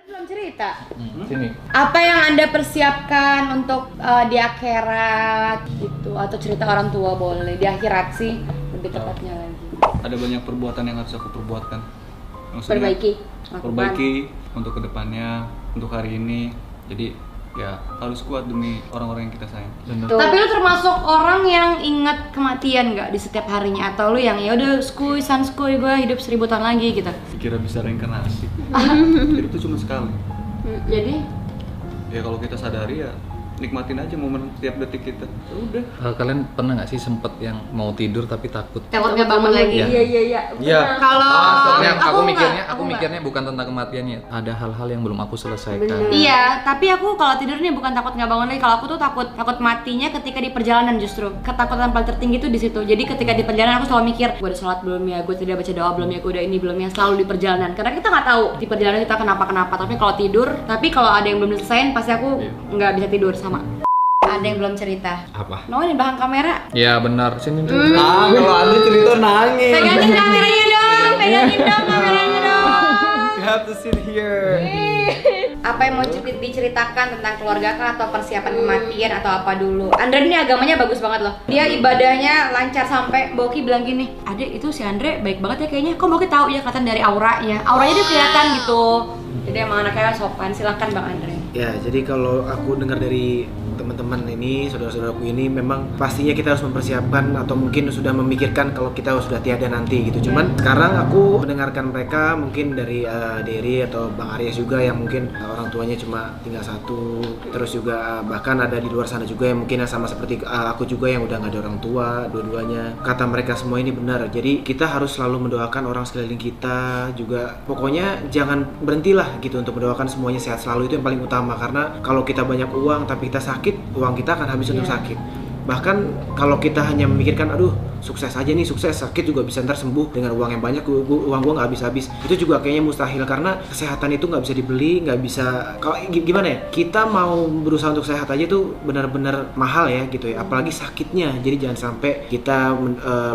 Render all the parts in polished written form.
Belum cerita. Sini. Apa yang Anda persiapkan untuk di akhirat gitu, atau cerita orang tua boleh. Di akhirat sih lebih tepatnya lagi. Ada banyak perbuatan yang harus aku perbuatkan. Maksudnya, Perbaiki. perbaiki untuk kedepannya, untuk hari ini. Jadi ya harus kuat demi orang-orang yang kita sayang. Tapi lu termasuk orang yang ingat kematian nggak di setiap harinya, atau lu yang ya udah skuy gue hidup 1000 tahun lagi gitu? Dikira bisa reinkarnasi. Itu cuma sekali. Jadi Ya kalau kita sadari ya nikmatin aja momen tiap detik kita. Udah. Kalian pernah nggak sih sempet yang mau tidur tapi takut? takut nggak bangun lagi. Iya. Iya. Kalau Soalnya aku nggak, mikirnya bukan tentang kematiannya. Ada hal-hal yang belum aku selesaikan. Iya, tapi aku kalau tidur nih bukan takut nggak bangun lagi. Kalau aku tuh takut matinya ketika di perjalanan justru. Ketakutan paling tertinggi tuh di situ. Jadi ketika di perjalanan aku selalu mikir, gue udah sholat belum ya, gue tidak baca doa belum ya, gue udah ini belum ya. Selalu di perjalanan. Karena kita nggak tahu di perjalanan kita kenapa. Tapi kalau tidur, tapi kalau ada yang belum diselesain pasti aku nggak bisa tidur sama. Ada yang belum cerita. Apa? No, ini belakang kamera. Ya benar. Sini. Kalau Andri cerita nangis. Pegangin kameranya dong, pegangin dong kameranya dong. You have to sit here. Apa yang mau diceritakan tentang keluarga kan, atau persiapan kematian atau apa dulu? Andre ini agamanya bagus banget loh. Dia ibadahnya lancar sampai Boki bilang gini, "Adek, itu si Andre baik banget ya kayaknya. Kok Boki tahu ya, kelihatan dari auranya. Auranya dia kelihatan gitu." Jadi emang anaknya sopan. Silakan Bang Andre. Ya, jadi kalau aku dengar dari teman-teman ini, saudara-saudaraku ini, memang pastinya kita harus mempersiapkan atau mungkin sudah memikirkan kalau kita sudah tiada nanti gitu. Cuman sekarang aku mendengarkan mereka mungkin dari Dery atau Bang Aries juga yang mungkin orang tuanya cuma tinggal satu, terus juga bahkan ada di luar sana juga yang mungkin sama seperti aku juga yang udah nggak ada orang tua dua-duanya. Kata mereka semua ini benar. Jadi kita harus selalu mendoakan orang sekeliling kita juga. Pokoknya jangan berhentilah gitu untuk mendoakan semuanya sehat selalu, itu yang paling utama. Karena kalau kita banyak uang tapi kita sakit, uang kita akan habis untuk sakit. Bahkan kalau kita hanya memikirkan, aduh sukses aja nih, sukses, sakit juga bisa ntar sembuh dengan uang yang banyak, uang gua nggak habis-habis. Itu juga kayaknya mustahil karena kesehatan itu nggak bisa dibeli, nggak bisa. Kalau gimana ya, kita mau berusaha untuk sehat aja tuh benar-benar mahal ya gitu ya, apalagi sakitnya. Jadi jangan sampai kita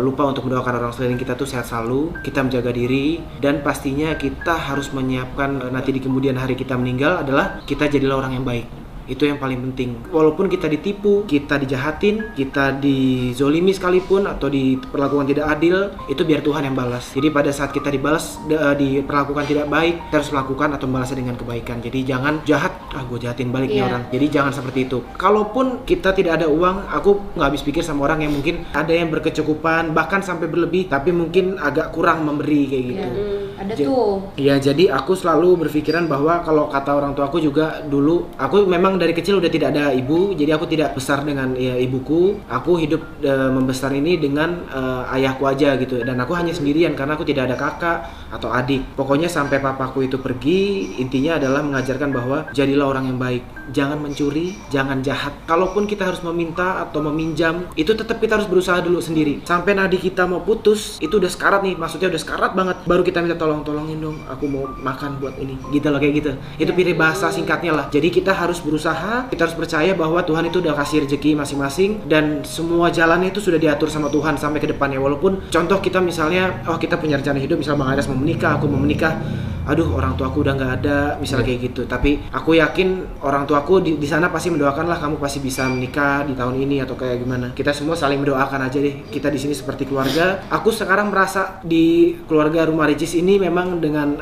lupa untuk mendoakan orang sekeliling kita tuh sehat selalu, kita menjaga diri, dan pastinya kita harus menyiapkan nanti di kemudian hari kita meninggal adalah kita jadilah orang yang baik. Itu yang paling penting. Walaupun kita ditipu, kita dijahatin, kita dizolimi sekalipun atau diperlakukan tidak adil, itu biar Tuhan yang balas. Jadi pada saat kita diperlakukan tidak baik, kita harus melakukan atau membalasnya dengan kebaikan. Jadi jangan jahat, gue jahatin balik nih orang. Jadi jangan seperti itu. Kalaupun kita tidak ada uang, aku nggak habis pikir sama orang yang mungkin ada yang berkecukupan bahkan sampai berlebih, tapi mungkin agak kurang memberi kayak gitu. Ada tuh. Iya, jadi aku selalu berpikiran bahwa kalau kata orang tua aku juga dulu, aku memang dari kecil udah tidak ada ibu, jadi aku tidak besar dengan ibuku. Aku hidup membesar ini dengan ayahku aja gitu, dan aku hanya sendirian karena aku tidak ada kakak atau adik. Pokoknya sampai papaku itu pergi, intinya adalah mengajarkan bahwa jadilah orang yang baik, jangan mencuri, jangan jahat. Kalaupun kita harus meminta atau meminjam, itu tetap kita harus berusaha dulu sendiri. Sampai nadi kita mau putus, itu udah sekarat nih, maksudnya udah sekarat banget, baru kita minta tolongin dong, aku mau makan buat ini, gitu loh, kayak gitu. Itu pilih bahasa singkatnya lah. Jadi kita harus berusaha, kita harus percaya bahwa Tuhan itu udah kasih rezeki masing-masing, dan semua jalannya itu sudah diatur sama Tuhan sampai ke depannya. Walaupun contoh kita misalnya, kita punya rencana hidup, misal Bang Ares mau menikah, aku mau menikah, aduh orang tuaku udah nggak ada, misalnya kayak gitu. Tapi aku yakin orang tuaku di sana pasti mendoakan lah, kamu pasti bisa menikah di tahun ini atau kayak gimana. Kita semua saling mendoakan aja deh. Kita di sini seperti keluarga. Aku sekarang merasa di keluarga Rumah Ricis ini memang dengan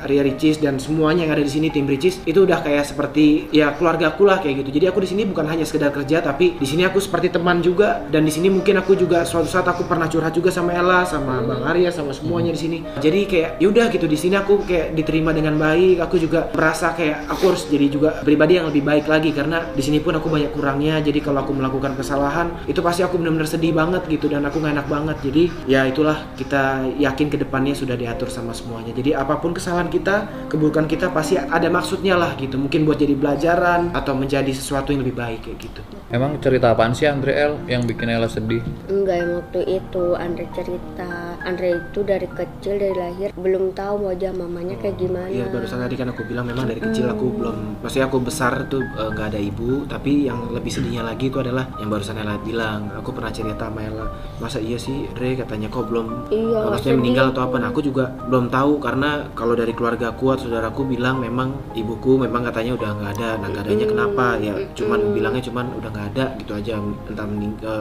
Ria Ricis dan semuanya yang ada di sini, tim Ricis itu udah kayak seperti ya keluarga aku lah kayak gitu. Jadi aku di sini bukan hanya sekedar kerja, tapi di sini aku seperti teman juga. Dan di sini mungkin aku juga suatu saat aku pernah curhat juga sama Ella, sama Bang Arya, sama semuanya di sini. Jadi kayak yaudah gitu, di sini aku kayak diterima dengan baik. Aku juga merasa kayak aku harus jadi juga pribadi yang lebih baik lagi, karena di sini pun aku banyak kurangnya. Jadi kalau aku melakukan kesalahan itu pasti aku benar-benar sedih banget gitu, dan aku nggak enak banget. Jadi ya itulah, kita yakin kedepannya sudah diatur sama semuanya. Jadi apapun kesalahan kita, keburukan kita pasti ada maksudnya lah gitu, mungkin buat jadi pelajaran atau menjadi sesuatu yang lebih baik kayak gitu. Emang cerita apaan sih Andre yang bikin Ella sedih? Enggak, yang waktu itu Andre cerita, Andre itu dari kecil, dari lahir belum tahu wajah mamanya Awalnya kayak gimana? Iya, barusan tadi kan aku bilang memang dari kecil aku belum, maksudnya aku besar tuh nggak ada ibu. Tapi yang lebih sedihnya lagi itu adalah yang barusan Ella bilang. Aku pernah cerita sama Ella, masa iya sih Dre katanya kok belum, Iya, maksudnya meninggal atau apa. sedih. Nah, aku juga belum tahu karena kalau dari keluarga aku atau saudaraku bilang memang ibuku memang katanya udah nggak ada. Nah, nggak adanya kenapa ya? Cuman bilangnya cuman udah nggak ada gitu aja, entah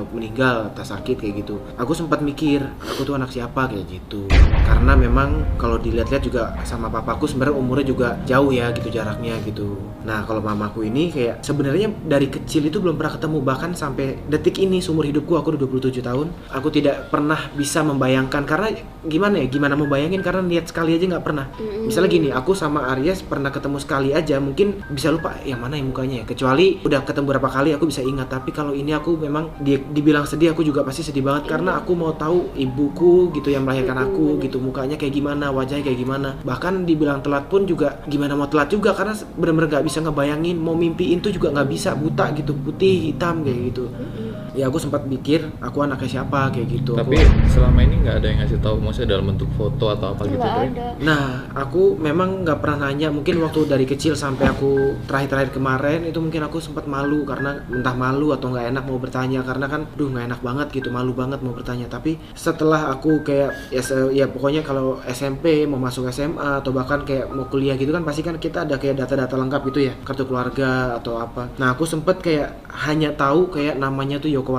meninggal atau sakit kayak gitu. Aku sempat mikir, aku tuh anak siapa kayak gitu. Karena memang kalau dilihat-lihat juga sama papaku sebenarnya umurnya juga jauh ya gitu jaraknya gitu. Nah, kalau mamaku ini kayak sebenarnya dari kecil itu belum pernah ketemu, bahkan sampai detik ini seumur hidupku aku udah 27 tahun, aku tidak pernah bisa membayangkan karena gimana membayangin karena lihat sekali aja nggak pernah. Misalnya gini, aku sama Aries pernah ketemu sekali aja, mungkin bisa lupa yang mana yang mukanya ya. Kecuali udah ketemu berapa kali aku bisa ingat, tapi kalau ini aku memang dibilang sedih aku juga pasti sedih banget karena aku mau tahu ibuku gitu yang melahirkan aku gitu, mukanya kayak gimana, wajahnya kayak gimana. Bahkan dibilang telat pun juga gimana mau telat juga karena bener-bener gak bisa ngebayangin, mau mimpiin tuh juga nggak bisa, buta gitu, putih hitam kayak gitu. Ya aku sempat mikir aku anaknya siapa kayak gitu. Tapi selama ini nggak ada yang ngasih tahu, maksudnya dalam bentuk foto atau apa gitu, Nggak Dre? ada. Nah, aku memang nggak pernah nanya. Mungkin waktu dari kecil sampai aku terakhir kemarin itu mungkin aku sempat malu karena entah malu atau nggak enak mau bertanya karena kan, nggak enak banget gitu, malu banget mau bertanya. Tapi setelah aku kayak ya pokoknya kalau SMP mau masuk SMA atau bahkan kayak mau kuliah gitu kan pasti kan kita ada kayak data-data lengkap gitu ya, kartu keluarga atau apa. Nah, aku sempet kayak hanya tahu kayak namanya tuh Yoko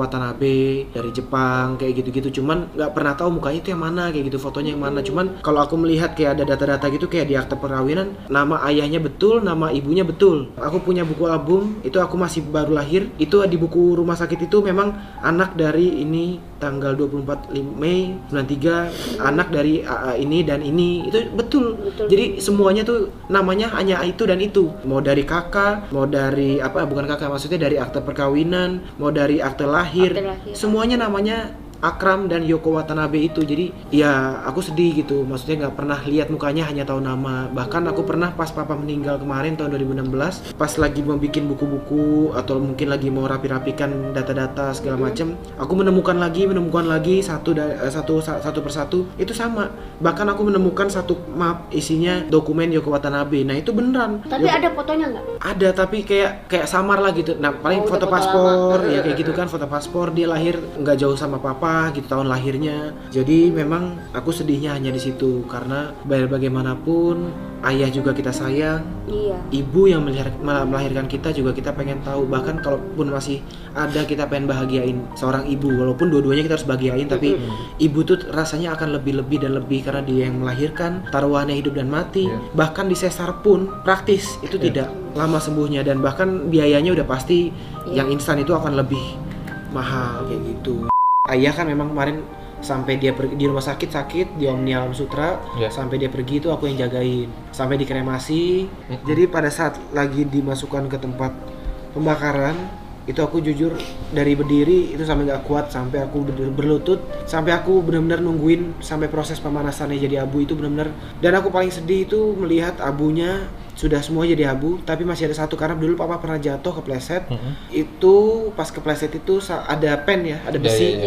Watanabe dari Jepang kayak gitu-gitu, cuman nggak pernah tahu mukanya itu yang mana kayak gitu, fotonya yang mana. Cuman kalau aku melihat kayak ada data-data gitu kayak di akte perkawinan, nama ayahnya betul, nama ibunya betul. Aku punya buku album itu aku masih baru lahir, itu di buku rumah sakit itu memang anak dari ini tanggal 24 Mei 93, anak dari ini dan ini, itu betul. Jadi semuanya tuh namanya hanya itu dan itu, mau dari kakak, mau dari apa, bukan kakak maksudnya dari akte perkawinan, mau dari akte lahir, semuanya namanya Akram dan Yoko Watanabe itu. Jadi ya aku sedih gitu, maksudnya nggak pernah lihat mukanya, hanya tahu nama. Bahkan aku pernah pas papa meninggal kemarin tahun 2016, pas lagi mau bikin buku-buku atau mungkin lagi mau rapi-rapikan data-data segala macam, aku menemukan lagi satu persatu itu sama. Bahkan aku menemukan satu map isinya dokumen Yoko Watanabe. Nah itu beneran. Tapi ada fotonya nggak? Ada, tapi kayak samar lah gitu. Nah paling foto foto paspor ya kayak gitu kan, foto paspor dia lahir nggak jauh sama papa gitu tahun lahirnya. Jadi memang aku sedihnya hanya di situ karena biar bagaimanapun ayah juga kita sayang, Iya. ibu yang melahirkan kita juga kita pengen tahu. Bahkan kalaupun masih ada kita pengen bahagiain seorang ibu, walaupun dua-duanya kita harus bahagiain, tapi ibu tuh rasanya akan lebih dan lebih karena dia yang melahirkan, taruhannya hidup dan mati. Bahkan di sesar pun praktis itu tidak lama sembuhnya, dan bahkan biayanya udah pasti yang instan itu akan lebih mahal kayak gitu. Ayah kan memang kemarin sampai dia pergi di rumah sakit di Omni Alam Sutra, sampai dia pergi itu aku yang jagain sampai dikremasi. Jadi pada saat lagi dimasukkan ke tempat pembakaran itu aku jujur dari berdiri itu sampai nggak kuat, sampai aku berlutut, sampai aku benar-benar nungguin sampai proses pemanasannya jadi abu itu benar-benar. Dan aku paling sedih itu melihat abunya sudah semua jadi abu, tapi masih ada satu karena dulu papa pernah jatuh kepleset. Itu pas kepleset itu ada pen ya, ada besi.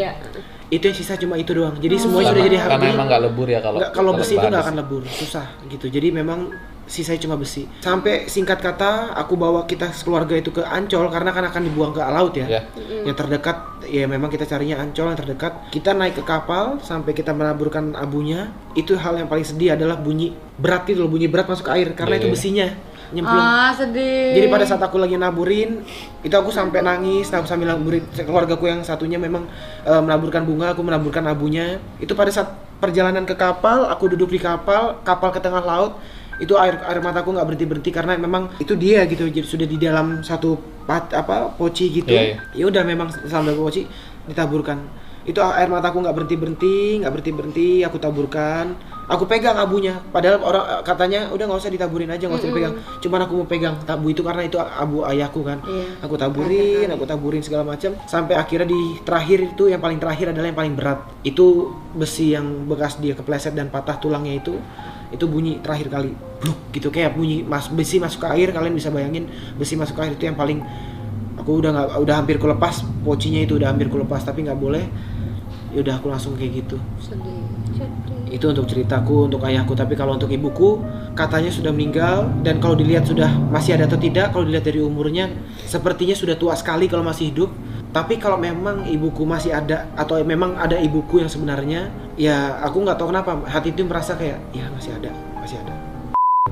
Itu yang sisa cuma itu doang. Jadi semuanya sudah jadi abu. Karena emang nggak lebur ya kalau besi itu nggak akan lebur, susah gitu. Jadi memang sisanya cuma besi. Sampai singkat kata aku bawa kita keluarga itu ke Ancol karena kan akan dibuang ke laut ya. Yang terdekat ya memang kita carinya Ancol yang terdekat. Kita naik ke kapal sampai kita menaburkan abunya. Itu hal yang paling sedih adalah bunyi berat gitu loh, bunyi berat masuk ke air karena itu besinya nyemplung. Sedih. Jadi pada saat aku lagi naburin itu aku sampai nangis, aku sambil naburin. Keluargaku yang satunya memang menaburkan bunga, aku menaburkan abunya. Itu pada saat perjalanan ke kapal, aku duduk di kapal ke tengah laut. Itu air mataku nggak berhenti karena memang itu dia gitu. Jadi sudah di dalam satu poci gitu. Ya udah memang sambil poci ditaburkan. Itu air mataku nggak berhenti, aku taburkan, aku pegang abunya. Padahal orang katanya udah nggak usah ditaburin aja, nggak usah dipegang. Cuman aku mau pegang tabu itu karena itu abu ayahku kan. Aku taburin segala macam sampai akhirnya di terakhir itu yang paling terakhir adalah yang paling berat. Itu besi yang bekas dia kepleset dan patah tulangnya itu bunyi terakhir kali, bluk gitu kayak bunyi besi masuk ke air. Kalian bisa bayangin besi masuk ke air itu yang paling. Aku udah hampir kulepas pocinya itu, udah hampir kulepas tapi nggak boleh. Ya udah aku langsung kayak gitu. Sedih. Itu untuk ceritaku, untuk ayahku. Tapi kalau untuk ibuku, katanya sudah meninggal. Dan kalau dilihat sudah masih ada atau tidak, kalau dilihat dari umurnya, sepertinya sudah tua sekali kalau masih hidup. Tapi kalau memang ibuku masih ada, atau memang ada ibuku yang sebenarnya, ya aku nggak tahu kenapa hati itu merasa kayak, ya masih ada.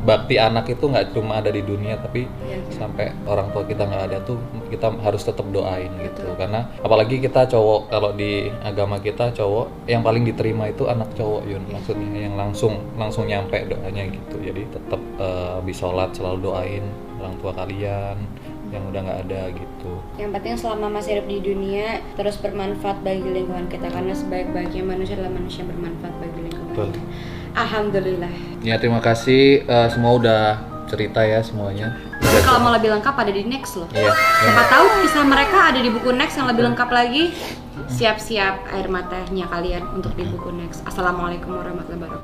Bakti anak itu nggak cuma ada di dunia, tapi sampai orang tua kita nggak ada tuh kita harus tetap doain gitu. Karena apalagi kita cowok, kalau di agama kita cowok yang paling diterima itu anak cowok Yun, maksudnya yang langsung nyampe doanya gitu. Jadi tetap habis sholat selalu doain orang tua kalian yang udah nggak ada gitu. Yang penting selama masih hidup di dunia terus bermanfaat bagi lingkungan kita, karena sebaik-baiknya manusia adalah manusia yang bermanfaat bagi lingkungan. Betul. Alhamdulillah. Ya terima kasih semua udah cerita ya semuanya. Tapi kalau mau lebih lengkap ada di next loh. Iya. Siapa tahu kisah mereka ada di buku next yang lebih lengkap lagi. Siap-siap air matanya kalian untuk di buku next. Assalamualaikum warahmatullahi wabarakatuh.